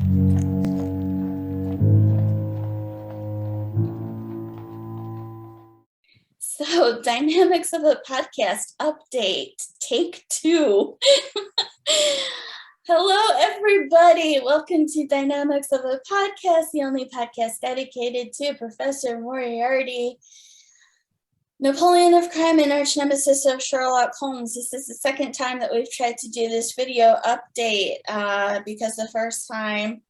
So, Dynamics of a Podcast update, take 2. Hello, everybody. Welcome to Dynamics of a Podcast, the only podcast dedicated to Professor Moriarty, Napoleon of crime and arch nemesis of Sherlock Holmes. This is the second time that we've tried to do this video update because the first time,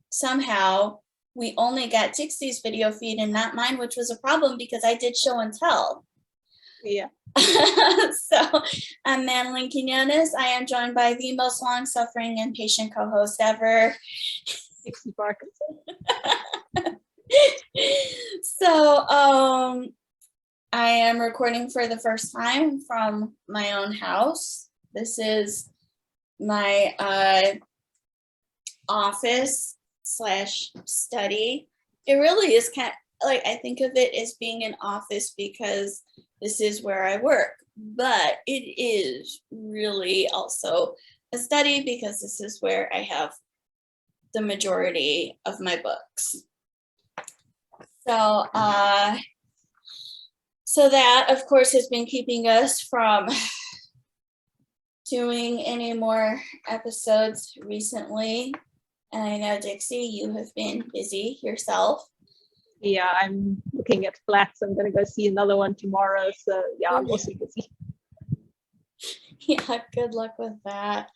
somehow, we only got Dixie's video feed and not mine, which was a problem because I did show and tell. Yeah. So I'm Madeline Quinones. I am joined by the most long-suffering and patient co-host ever, Dixie Parkinson. So I am recording for the first time from my own house. This is my office/study. It really is kind of like, I think of it as being an office because this is where I work, but it is really also a study because this is where I have the majority of my books. So so that, of course, has been keeping us from doing any more episodes recently. And I know, Dixie, you have been busy yourself. Yeah, I'm looking at flats. I'm going to go see another one tomorrow. So yeah, I'm also busy. Yeah, good luck with that.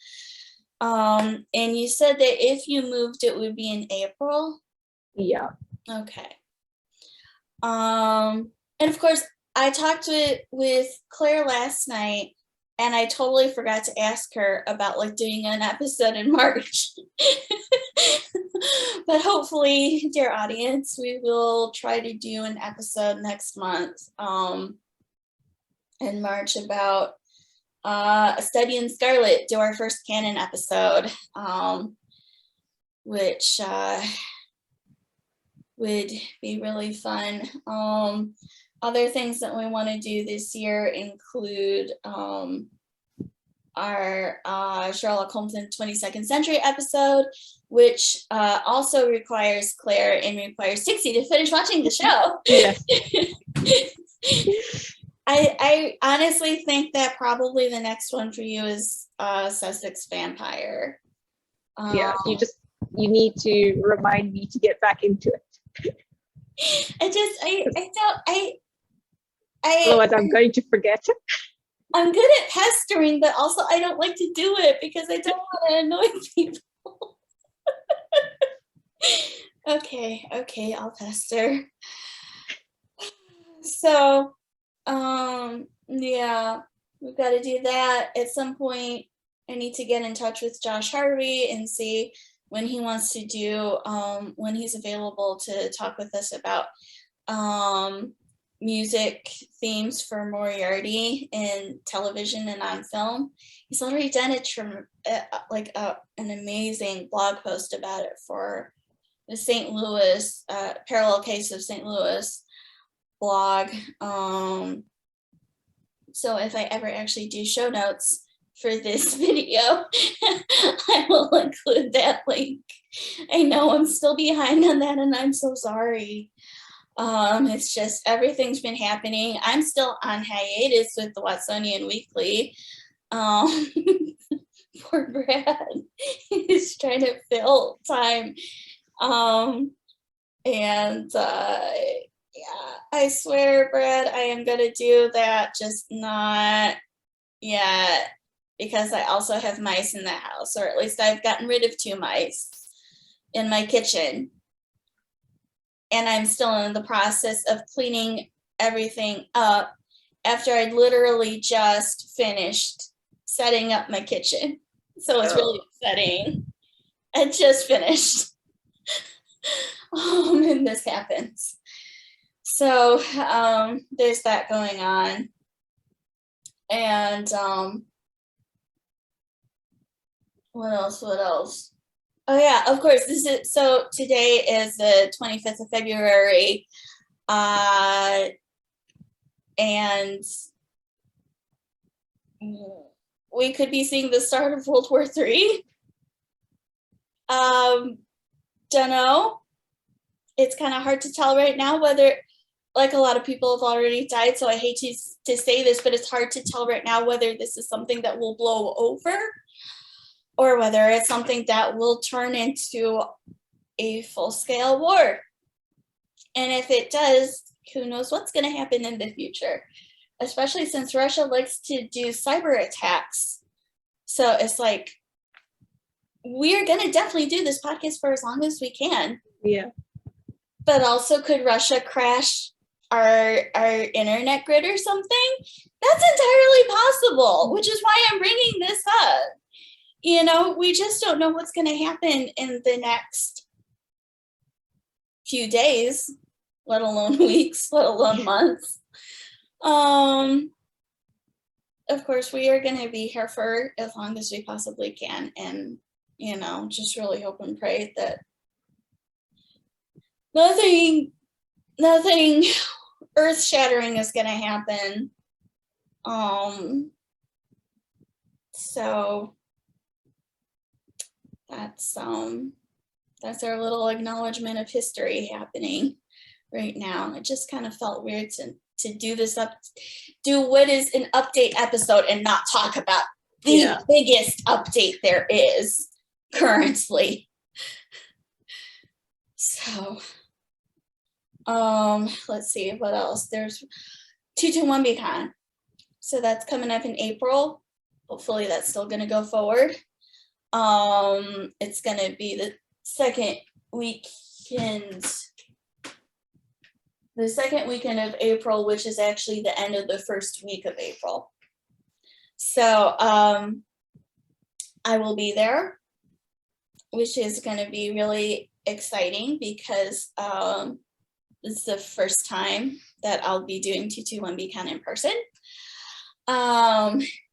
And you said that if you moved, it would be in April? Yeah. Okay. And of course, I talked with Claire last night, and I totally forgot to ask her about like doing an episode in March. But hopefully, dear audience, we will try to do an episode next month in March about A Study in Scarlet, do our first canon episode, which would be really fun. Other things that we want to do this year include our Sherlock Holmes in 22nd Century episode, which also requires Claire and requires Dixie to finish watching the show. Yes. I honestly think that probably the next one for you is Sussex Vampire. Yeah, you need to remind me to get back into it. Otherwise I'm going to forget. I'm good at pestering, but also I don't like to do it because I don't want to annoy people. Okay, I'll pester. So, yeah, we've got to do that. At some point, I need to get in touch with Josh Harvey and see when he wants to do, when he's available to talk with us about music themes for Moriarty in television and on film. He's already done it from an amazing blog post about it for the St. Louis Parallel Case of St. Louis blog. So if I ever actually do show notes for this video, I will include that link. I know I'm still behind on that, and I'm so sorry. It's just everything's been happening. I'm still on hiatus with the Watsonian Weekly. Poor Brad. He's trying to fill time. Yeah, I swear, Brad, I am gonna do that, just not yet, because I also have mice in the house, or at least I've gotten rid of 2 mice in my kitchen. And I'm still in the process of cleaning everything up after I literally just finished setting up my kitchen. So it's really upsetting. I just finished. And this happens. So there's that going on. And what else? Oh yeah, of course. So today is the 25th of February, and we could be seeing the start of World War III. don't know. It's kind of hard to tell right now whether, like, a lot of people have already died, so I hate to say this, but it's hard to tell right now whether this is something that will blow over or whether it's something that will turn into a full-scale war. And if it does, who knows what's going to happen in the future, especially since Russia likes to do cyber attacks. So it's like, we're going to definitely do this podcast for as long as we can. Yeah. But also, could Russia crash our internet grid or something? That's entirely possible, which is why I'm bringing this up. You know, we just don't know what's going to happen in the next few days, let alone weeks, let alone months. Of course, we are going to be here for as long as we possibly can, and, you know, just really hope and pray that nothing earth-shattering is going to happen. So that's our little acknowledgement of history happening right now. It just kind of felt weird to do what is an update episode and not talk about the biggest update there is currently. So, let's see what else. There's 221 BCon. So that's coming up in April. Hopefully that's still going to go forward. It's going to be the second weekend of April, which is actually the end of the first week of April. So I will be there, which is going to be really exciting because it's the first time that I'll be doing 221 BCon in person.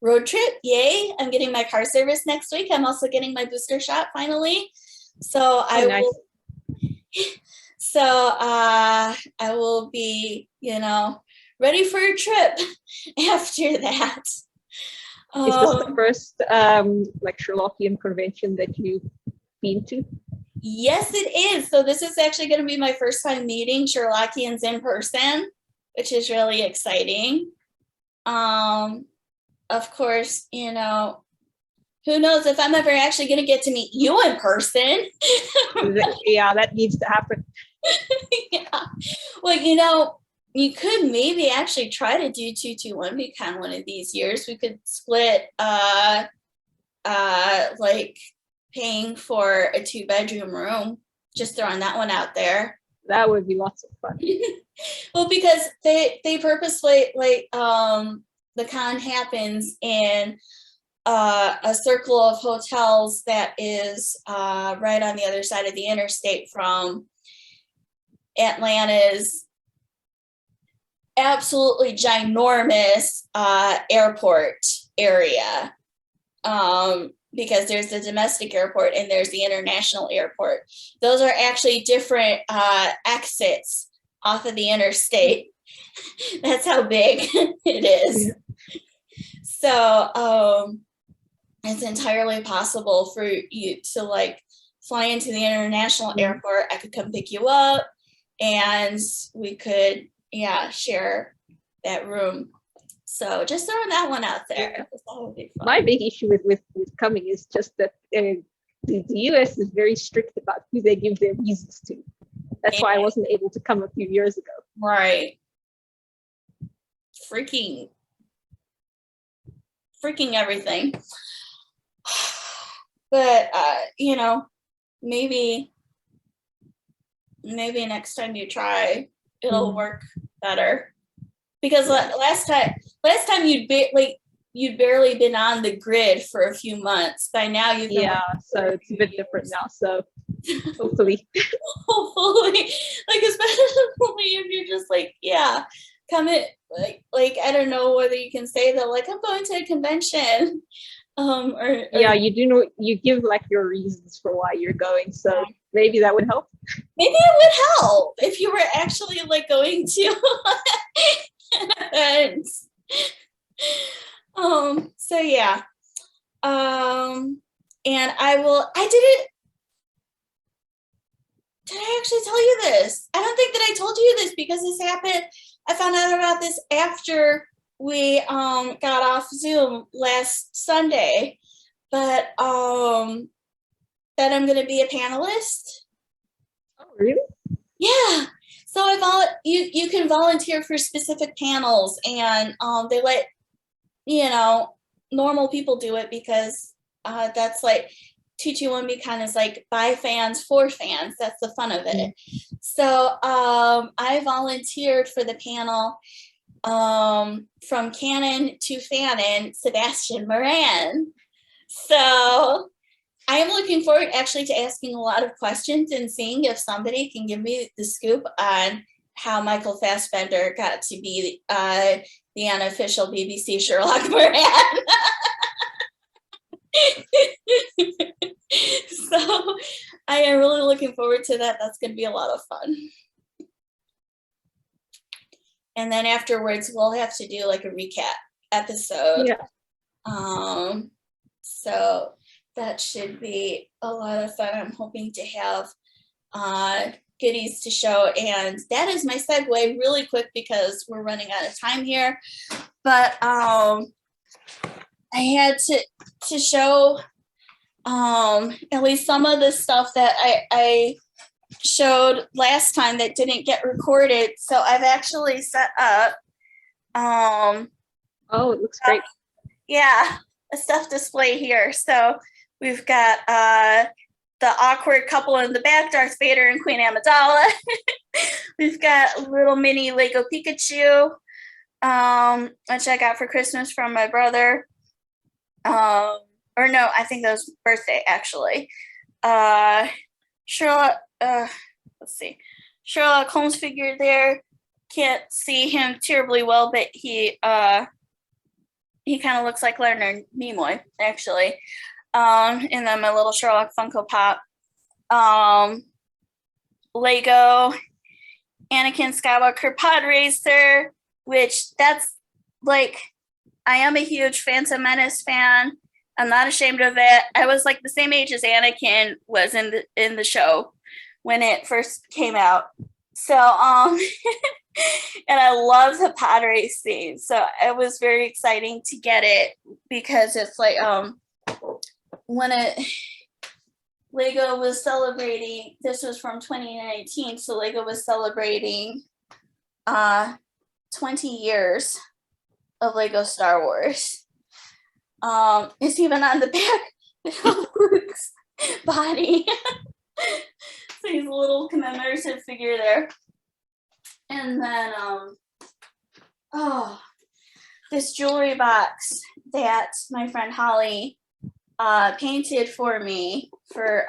Road trip, yay. I'm getting my car service next week. I'm also getting my booster shot finally. So I will be, you know, ready for a trip after that. Is this the first like Sherlockian Convention that you've been to? Yes, it is. So this is actually going to be my first time meeting Sherlockians in person, which is really exciting. Of course, you know, who knows if I'm ever actually going to get to meet you in person. Yeah, that needs to happen. Yeah. Well, you know, you could maybe actually try to do 221 BCon one of these years. We could split like paying for a 2-bedroom room. Just throwing that one out there. That would be lots of fun. Well, because they purposely, like, the con happens in a circle of hotels that is right on the other side of the interstate from Atlanta's absolutely ginormous airport area. Because there's the domestic airport and there's the international airport. Those are actually different exits off of the interstate. That's how big it is. Yeah. So it's entirely possible for you to, like, fly into the international airport. I could come pick you up and we could, share that room. So just throwing that one out there. That would be fun. My big issue with coming is just that the US is very strict about who they give their visas to. That's why I wasn't able to come a few years ago. Right. Freaking everything. But you know, maybe next time you try, it'll work better. Because last time you'd barely been on the grid for a few months. By now you've been so it's a bit different now. So hopefully, like, especially if you're just like, come in, like I don't know whether you can say that, like, I'm going to a convention. Or you do know, you give like your reasons for why you're going, so maybe that would help. Maybe it would help if you were actually, like, going to events. So yeah. And I did it. actually tell you this. I don't think that I told you this because this happened. I found out about this after we got off Zoom last Sunday. But that I'm going to be a panelist. Oh, really? Yeah. So you can volunteer for specific panels, and they let normal people do it because that's like 221 Con is like by fans for fans. That's the fun of it. So I volunteered for the panel from Canon to Fanon, Sebastian Moran. So I am looking forward actually to asking a lot of questions and seeing if somebody can give me the scoop on how Michael Fassbender got to be the unofficial BBC Sherlock Moran. So I am really looking forward to that. That's going to be a lot of fun. And then afterwards, we'll have to do like a recap episode. Yeah. So that should be a lot of fun. I'm hoping to have goodies to show. And that is my segue really quick because we're running out of time here. But I had to show at least some of the stuff that I showed last time that didn't get recorded. So I've actually set up. Oh, it looks great. Yeah, a stuff display here. So we've got the awkward couple in the back, Darth Vader and Queen Amidala. We've got a little mini Lego Pikachu, which I got for Christmas from my brother. Or no, I think that was birthday, actually. Sherlock, let's see. Sherlock Holmes figure there. Can't see him terribly well, but he kind of looks like Leonard Nimoy, actually. And then my little Sherlock Funko Pop. Lego Anakin Skywalker Pod Racer, which that's like, I am a huge Phantom Menace fan. I'm not ashamed of it. I was like the same age as Anakin was in the show when it first came out. So and I love the pod race scene. So it was very exciting to get it because it's like when Lego was celebrating, this was from 2019, so Lego was celebrating 20 years of Lego Star Wars. It's even on the back of Luke's body. So he's a little commemorative figure there. And then this jewelry box that my friend Holly painted for me for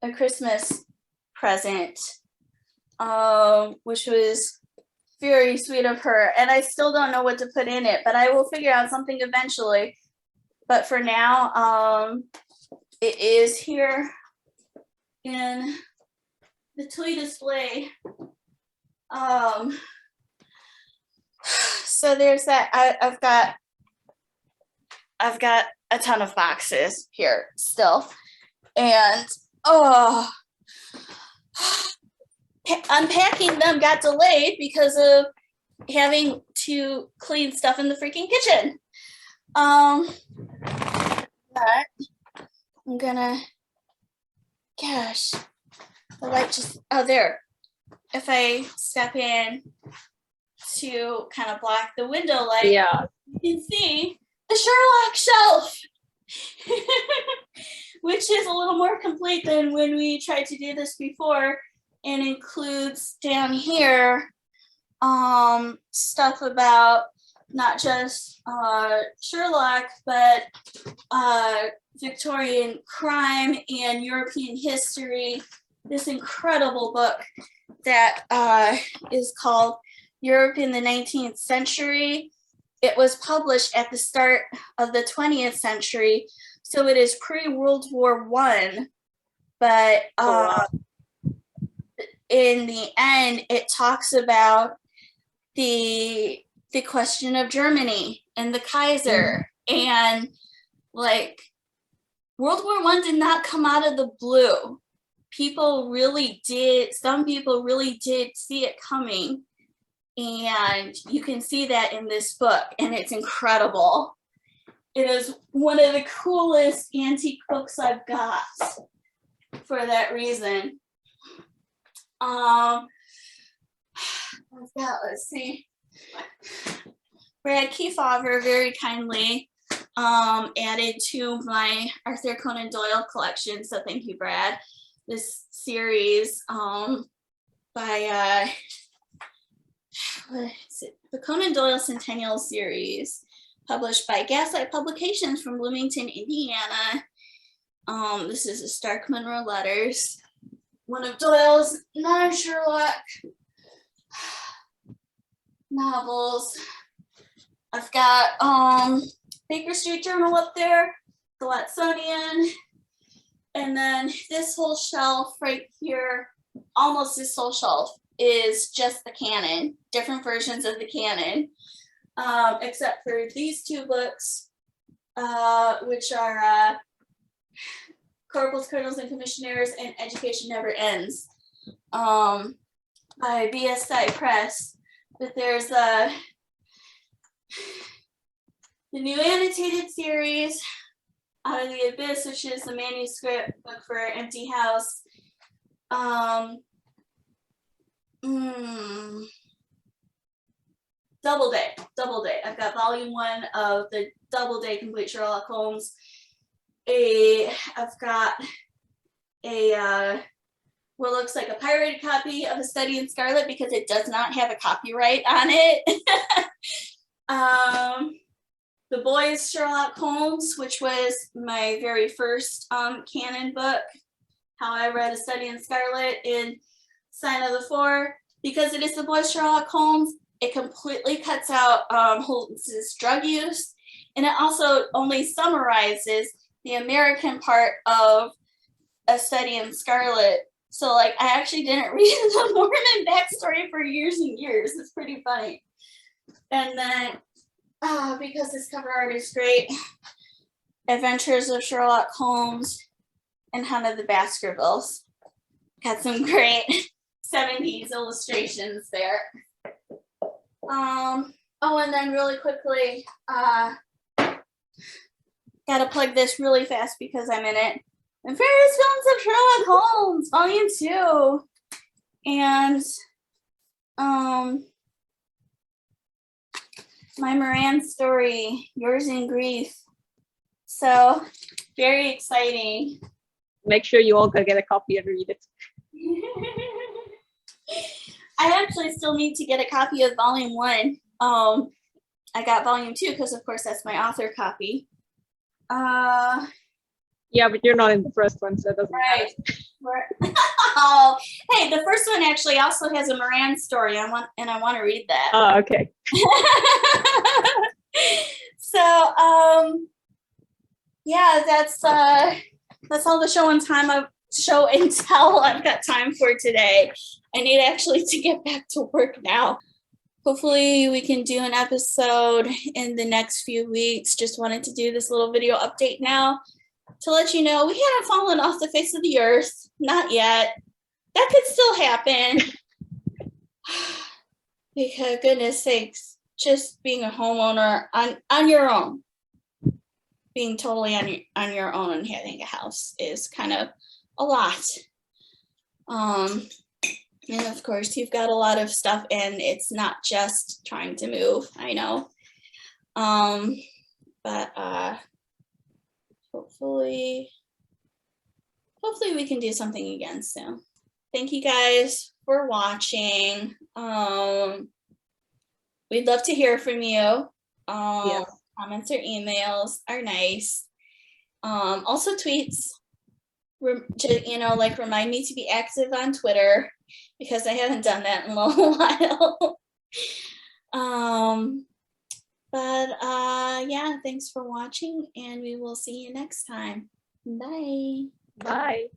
a Christmas present, which was very sweet of her. And I still don't know what to put in it, but I will figure out something eventually. But for now, it is here in the toy display. So there's that. I've got a ton of boxes here still, and unpacking them got delayed because of having to clean stuff in the freaking kitchen. But I'm gonna, gosh, the light just, there. If I step in to kind of block the window light, Yeah, you can see the Sherlock shelf, which is a little more complete than when we tried to do this before, and includes down here stuff about not just Sherlock, but Victorian crime and European history. This incredible book that is called Europe in the 19th Century. It was published at the start of the 20th century, so it is pre-World War I, but in the end, it talks about the question of Germany and the Kaiser, and like World War I did not come out of the blue. some people really did see it coming. And you can see that in this book, and it's incredible. It is one of the coolest antique books I've got for that reason. I've got, let's see, Brad Kefauver very kindly added to my Arthur Conan Doyle collection, so thank you, Brad. This series by what is it? The Conan Doyle Centennial Series, published by Gaslight Publications from Bloomington, Indiana. This is the Stark Monroe Letters, one of Doyle's non-Sherlock novels. I've got Baker Street Journal up there, the Watsonian, and then this whole shelf right here, almost this whole shelf, is just the canon, different versions of the canon, except for these two books, which are Corporals, Colonels, and Commissioners and Education Never Ends, by BSI Press. But there's the new annotated series, Out of the Abyss, which is the manuscript book for Empty House. Doubleday. I've got volume 1 of the Doubleday Complete Sherlock Holmes. I've got what looks like a pirated copy of A Study in Scarlet because it does not have a copyright on it. The Boys Sherlock Holmes, which was my very first canon book, How I Read A Study in Scarlet in Sign of the Four. Because it is The Boys Sherlock Holmes, it completely cuts out Holmes's drug use, and it also only summarizes the American part of A Study in Scarlet. So, like, I actually didn't read the Mormon backstory for years and years. It's pretty funny. And then, because this cover art is great, Adventures of Sherlock Holmes and Hunt of the Baskervilles. Got some great 70s illustrations there. Oh, and then really quickly, gotta plug this really fast because I'm in it. And Various Films of Sherlock Holmes, Volume 2. And my Moran story, Yours in Grief. So very exciting. Make sure you all go get a copy and read it. I actually still need to get a copy of Volume 1. I got Volume 2 because, of course, that's my author copy. Yeah, but you're not in the first one, so it doesn't Right. matter. Oh, hey, the first one actually also has a Moran story. I want to read that. Oh, okay. So, yeah, that's all the show and tell I've got time for today. I need actually to get back to work now. Hopefully we can do an episode in the next few weeks. Just wanted to do this little video update now to let you know we haven't fallen off the face of the earth. Not yet. That could still happen. Because goodness sakes, just being a homeowner on your own, being totally on your own and having a house is kind of a lot. And of course, you've got a lot of stuff, and it's not just trying to move. I know. But hopefully we can do something again soon. Thank you guys for watching. We'd love to hear from you. Yeah. Comments or emails are nice. Also tweets. Remind me to be active on Twitter because I haven't done that in a little while. Yeah, thanks for watching, and we will see you next time. Bye. Bye.